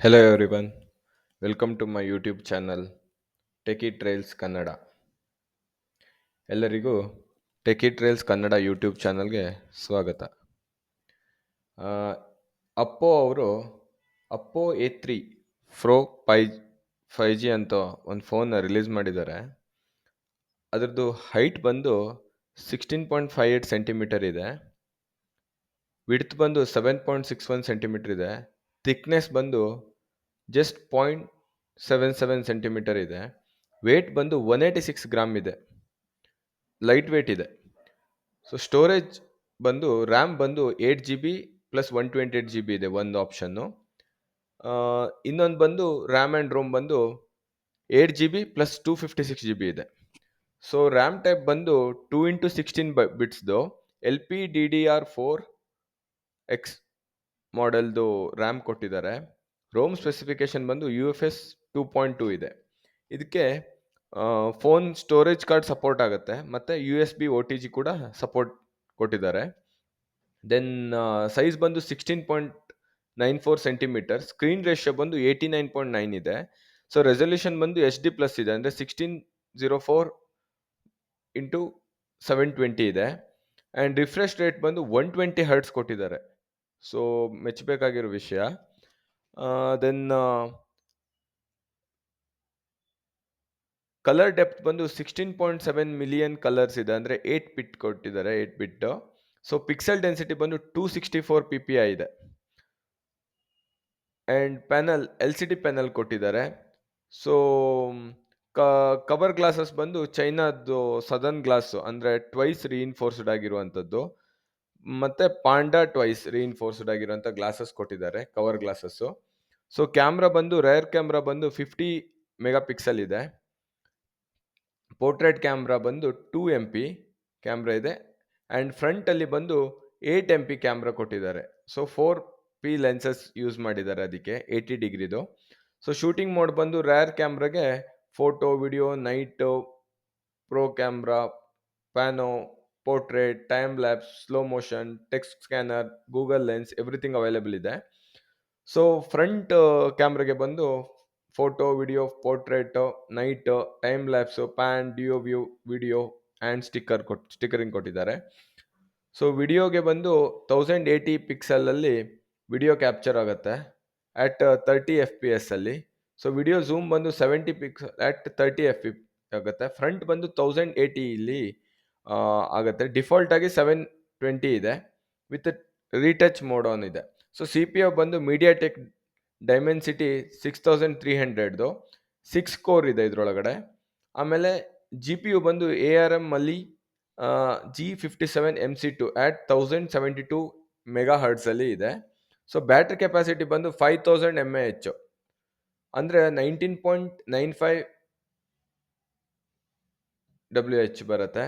Hello everyone, welcome to my YouTube channel techie trails Kannada. ಎಲ್ಲರಿಗೂ techie trails Kannada YouTube ಚಾನಲ್ಗೆ ಸ್ವಾಗತ. ಆ, ಅಪ್ಪೋ ಅವರು ಅಪ್ಪೋ A3 Pro 5G ಅಂತ ಒಂದು ಫೋನ್ನ ರಿಲೀಸ್ ಮಾಡಿದ್ದಾರೆ. ಅದರದ್ದು ಹೈಟ್ ಬಂದು 16.58 ಸೆಂಟಿಮೀಟರ್ ಇದೆ, ವಿಡ್ತ್ ಬಂದು 7.61 ಸೆಂಟಿಮೀಟರ್ ಇದೆ, ಥಿಕ್ನೆಸ್ ಬಂದು ಜಸ್ಟ್ 0.77 ಸೆಂಟಿಮೀಟರ್ ಇದೆ, ವೇಟ್ ಬಂದು 186 ಗ್ರಾಮ್ ಇದೆ, ಲೈಟ್ ವೇಟ್ ಇದೆ. ಸೊ ಸ್ಟೋರೇಜ್ ಬಂದು ರ್ಯಾಮ್ ಬಂದು 8 GB ಪ್ಲಸ್ 128 GB ಇದೆ ಒಂದು ಆಪ್ಷನ್ನು. ಇನ್ನೊಂದು ಬಂದು ರ್ಯಾಮ್ ಆ್ಯಂಡ್ ರೋಮ್ ಬಂದು 8 GB ಪ್ಲಸ್ 256 GB ಇದೆ. ಸೊ ರ್ಯಾಮ್ ಟೈಪ್ ಬಂದು 2x16 ಬಿಟ್ಸ್ದು LPDDR4X ಮಾಡೆಲ್ದು ರ್ಯಾಮ್ ಕೊಟ್ಟಿದ್ದಾರೆ. ರೋಮ್ ಸ್ಪೆಸಿಫಿಕೇಶನ್ ಬಂದು UFS 2.2 ಇದೆ. ಇದಕ್ಕೆ ಫೋನ್ ಸ್ಟೋರೇಜ್ ಕಾರ್ಡ್ ಸಪೋರ್ಟ್ ಆಗುತ್ತೆ, ಮತ್ತು USB OTG ಕೂಡ ಸಪೋರ್ಟ್ ಕೊಟ್ಟಿದ್ದಾರೆ. ದೆನ್ ಸೈಜ್ ಬಂದು 16.94 ಸೆಂಟಿಮೀಟರ್, ಸ್ಕ್ರೀನ್ ರೇಷಿಯೋ ಬಂದು 89.9 ಇದೆ. ಸೊ ರೆಸಲ್ಯೂಷನ್ ಬಂದು HD ಪ್ಲಸ್ ಇದೆ, ಅಂದರೆ 1604 ಇಂಟು 720 ಇದೆ. ಆ್ಯಂಡ್ ರಿಫ್ರೆಶ್ ರೇಟ್ ಬಂದು 120 ಹರ್ಟ್ಸ್ ಕೊಟ್ಟಿದ್ದಾರೆ. ಸೊ ಮೆಚ್ಚಬೇಕಾಗಿರೋ ವಿಷಯ. ದೆನ್ ಕಲರ್ ಡೆಪ್ತ್ ಬಂದು 16.7 ಮಿಲಿಯನ್ ಕಲರ್ಸ್ ಇದೆ, ಅಂದರೆ 8 ಬಿಟ್ ಕೊಟ್ಟಿದ್ದಾರೆ, 8 ಬಿಟ್. ಸೊ ಪಿಕ್ಸೆಲ್ ಡೆನ್ಸಿಟಿ ಬಂದು 264 PPI ಇದೆ. ಆ್ಯಂಡ್ ಪ್ಯಾನಲ್ LCD ಪ್ಯಾನಲ್ ಕೊಟ್ಟಿದ್ದಾರೆ. ಸೊ ಕವರ್ ಗ್ಲಾಸಸ್ ಬಂದು ಚೈನಾದ್ದು ಸದರ್ನ್ ಗ್ಲಾಸು, ಅಂದರೆ ಟ್ವೈಸ್ ರೀಇನ್ಫೋರ್ಸ್ಡ್ ಆಗಿರುವಂಥದ್ದು, ಮತ್ತು ಪಾಂಡಾ ಟ್ವೈಸ್ ರೀಇನ್ಫೋರ್ಸ್ಡ್ ಆಗಿರುವಂಥ ಗ್ಲಾಸಸ್ ಕೊಟ್ಟಿದ್ದಾರೆ, ಕವರ್ ಗ್ಲಾಸಸ್ಸು. ಸೊ ಕ್ಯಾಮ್ರಾ ಬಂದು ರೇರ್ ಕ್ಯಾಮ್ರಾ ಬಂದು 50 ಮೆಗಾಪಿಕ್ಸೆಲ್ ಇದೆ. ಪೋರ್ಟ್ರೇಟ್ ಕ್ಯಾಮ್ರಾ ಬಂದು 2 MP ಕ್ಯಾಮ್ರಾ ಇದೆ. ಆ್ಯಂಡ್ ಫ್ರಂಟಲ್ಲಿ ಬಂದು 8 MP ಕ್ಯಾಮ್ರಾ ಕೊಟ್ಟಿದ್ದಾರೆ. ಸೊ 4P ಲೆನ್ಸಸ್ ಯೂಸ್ ಮಾಡಿದ್ದಾರೆ ಅದಕ್ಕೆ, 80 ಡಿಗ್ರಿದು. ಸೊ ಶೂಟಿಂಗ್ ಮೋಡ್ ಬಂದು ರೇರ್ ಕ್ಯಾಮ್ರಾಗೆ photo, video, night, pro camera, pano, portrait, time lapse, slow motion, text scanner, Google lens, everything available ಇದೆ. ಸೊ ಫ್ರಂಟ್ ಕ್ಯಾಮ್ರಾಗೆ ಬಂದು photo, video, portrait, night, time lapse, pan, duo view, video and stickering ಕೊಟ್ಟಿದ್ದಾರೆ. So ವಿಡಿಯೋಗೆ ಬಂದು 1080 ಪಿಕ್ಸೆಲಲ್ಲಿ video capture ಆಗುತ್ತೆ at 30 FPS ಅಲ್ಲಿ. So video zoom ಬಂದು 70 ಪಿಕ್ಸೆಲ್ ಅಟ್ 30 FPS ಆಗುತ್ತೆ. ಫ್ರಂಟ್ ಬಂದು 1080 ಇಲ್ಲಿ ಆಗುತ್ತೆ. ಡಿಫಾಲ್ಟ್ ಆಗಿ 720 ಇದೆ, ವಿತ್ ರೀಟಚ್ ಮೋಡ್ ಆನ್ ಇದೆ. ಸೊ CPU ಬಂದು MediaTek Dimensity 6300ದು 6 ಕೋರ್ ಇದೆ ಇದರೊಳಗಡೆ. ಆಮೇಲೆ GPU ಬಂದು ARM ಅಲ್ಲಿ G57MC2 at 1072 MHz ಅಲ್ಲಿ ಇದೆ. ಸೊ ಬ್ಯಾಟ್ರಿ ಕೆಪಾಸಿಟಿ ಬಂದು 5000 mAh, ಅಂದರೆ 19.95 WH ಬರುತ್ತೆ.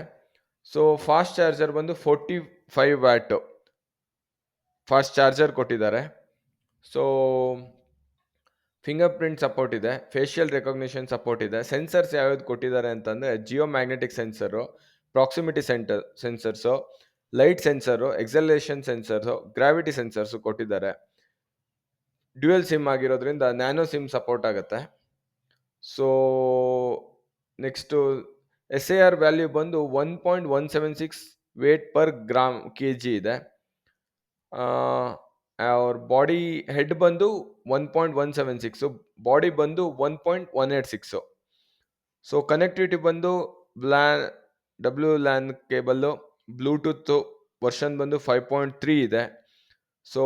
ಸೊ ಫಾಸ್ಟ್ ಚಾರ್ಜರ್ ಬಂದು 45 ವ್ಯಾಟ್ ಫಾಸ್ಟ್ ಚಾರ್ಜರ್ ಕೊಟ್ಟಿದ್ದಾರೆ. ಸೊ ಫಿಂಗರ್ ಪ್ರಿಂಟ್ ಸಪೋರ್ಟ್ ಇದೆ, ಫೇಶಿಯಲ್ ರೆಕಗ್ನಿಷನ್ ಸಪೋರ್ಟ್ ಇದೆ. ಸೆನ್ಸರ್ಸ್ ಯಾವ್ಯಾವ್ದು ಕೊಟ್ಟಿದ್ದಾರೆ ಅಂತಂದರೆ Jio magnetic sensor, proximity sensors, light sensor, ಎಕ್ಸಲೇಷನ್ sensors, gravity sensors ಕೊಟ್ಟಿದ್ದಾರೆ. ಡ್ಯುಯಲ್ ಸಿಮ್ ಆಗಿರೋದ್ರಿಂದ ನ್ಯಾನೋ ಸಿಮ್ ಸಪೋರ್ಟ್ ಆಗುತ್ತೆ. ಸೊ ನೆಕ್ಸ್ಟು SAR ವ್ಯಾಲ್ಯೂ ಬಂದು 1.176 ವೇಟ್ ಪರ್ ಗ್ರಾಮ್ kg ಇದೆ. ಅವ್ರ ಬಾಡಿ ಹೆಡ್ ಬಂದು 1.176, ಬಾಡಿ ಬಂದು 1.186. ಸೊ ಕನೆಕ್ಟಿವಿಟಿ ಬಂದು WLAN ಕೇಬಲ್ಲು, ಬ್ಲೂಟೂತ್ ವರ್ಷನ್ ಬಂದು 5.3 ಇದೆ. ಸೊ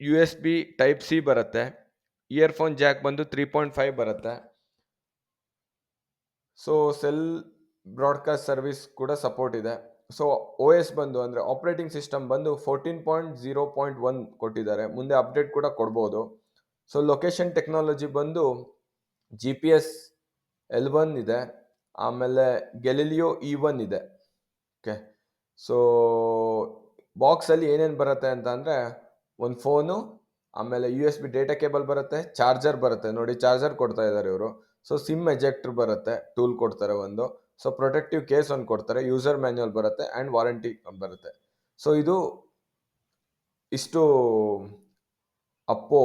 USB Type-C ಬರುತ್ತೆ. ಇಯರ್ಫೋನ್ ಜಾಕ್ ಬಂದು 3.5 ಬರುತ್ತೆ. ಸೊ ಸೆಲ್ ಬ್ರಾಡ್ಕಾಸ್ಟ್ ಸರ್ವಿಸ್ ಕೂಡ ಸಪೋರ್ಟ್ ಇದೆ. ಸೊ OS ಬಂದು, ಅಂದರೆ ಆಪ್ರೇಟಿಂಗ್ ಸಿಸ್ಟಮ್ ಬಂದು 14.0.1 ಕೊಟ್ಟಿದ್ದಾರೆ, ಮುಂದೆ ಅಪ್ಡೇಟ್ ಕೂಡ ಕೊಡ್ಬೋದು. ಸೊ ಲೊಕೇಶನ್ ಟೆಕ್ನಾಲಜಿ ಬಂದು GPS L1 ಇದೆ, ಆಮೇಲೆ ಗೆಲಿಲಿಯೋ E1 ಇದೆ. ಓಕೆ, ಸೊ ಬಾಕ್ಸಲ್ಲಿ ಏನೇನು ಬರುತ್ತೆ ಅಂತ ಅಂದರೆ ಒಂದು ಫೋನು, ಆಮೇಲೆ USB ಡೇಟಾ ಕೇಬಲ್ ಬರುತ್ತೆ, ಚಾರ್ಜರ್ ಬರುತ್ತೆ, ನೋಡಿ ಚಾರ್ಜರ್ ಕೊಡ್ತಾ ಇದ್ದಾರೆ ಇವರು. ಸೊ ಸಿಮ್ ಎಜೆಕ್ಟರ್ ಬರುತ್ತೆ, ಟೂಲ್ ಕೊಡ್ತಾರೆ ಒಂದು. ಸೊ ಪ್ರೊಟೆಕ್ಟಿವ್ ಕೇಸ್ ಒಂದು ಕೊಡ್ತಾರೆ, ಯೂಸರ್ ಮ್ಯಾನ್ಯುವಲ್ ಬರುತ್ತೆ, ಆ್ಯಂಡ್ ವಾರಂಟಿ ಬರುತ್ತೆ. ಸೊ ಇಷ್ಟು ಅಪ್ಪೋ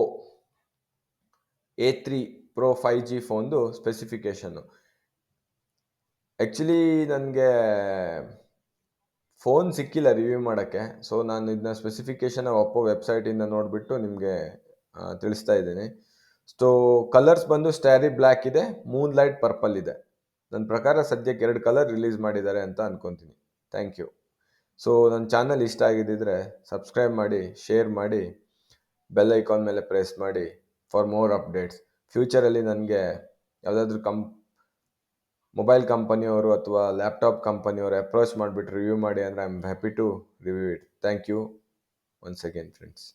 A3 Pro 5G ಫೋನ್ದು ಸ್ಪೆಸಿಫಿಕೇಷನ್ನು. ಆ್ಯಕ್ಚುಲಿ ನನಗೆ ಫೋನ್ ಸಿಕ್ಕಿಲ್ಲ ರಿವ್ಯೂ ಮಾಡೋಕ್ಕೆ. ಸೊ ನಾನು ಇದನ್ನ ಸ್ಪೆಸಿಫಿಕೇಷನ್ ಒಪ್ಪೋ ವೆಬ್ಸೈಟಿಂದ ನೋಡಿಬಿಟ್ಟು ನಿಮಗೆ ತಿಳಿಸ್ತಾ ಇದ್ದೀನಿ. ಸೊ ಕಲರ್ಸ್ ಬಂದು ಸ್ಟ್ಯಾರಿ ಬ್ಲ್ಯಾಕ್ ಇದೆ, ಮೂನ್ ಲೈಟ್ ಪರ್ಪಲ್ ಇದೆ. ನನ್ನ ಪ್ರಕಾರ ಸದ್ಯಕ್ಕೆ 2 ಕಲರ್ ರಿಲೀಸ್ ಮಾಡಿದ್ದಾರೆ ಅಂತ ಅನ್ಕೊತೀನಿ. Thank you. ಸೊ ನನ್ನ ಚಾನಲ್ ಇಷ್ಟ ಆಗಿದ್ದಿದ್ರೆ ಸಬ್ಸ್ಕ್ರೈಬ್ ಮಾಡಿ, ಶೇರ್ ಮಾಡಿ, ಬೆಲ್ ಐಕಾನ್ ಮೇಲೆ ಪ್ರೆಸ್ ಮಾಡಿ ಫಾರ್ ಮೋರ್ ಅಪ್ಡೇಟ್ಸ್. ಫ್ಯೂಚರಲ್ಲಿ ನನಗೆ ಯಾವುದಾದ್ರೂ ಮೊಬೈಲ್ ಕಂಪನಿಯವರು ಅಥವಾ ಲ್ಯಾಪ್ಟಾಪ್ ಕಂಪನಿಯವರು ಅಪ್ರೋಚ್ ಮಾಡಿಬಿಟ್ಟು ರಿವ್ಯೂ ಮಾಡಿ ಅಂದರೆ I am happy to review it. Thank you once again friends.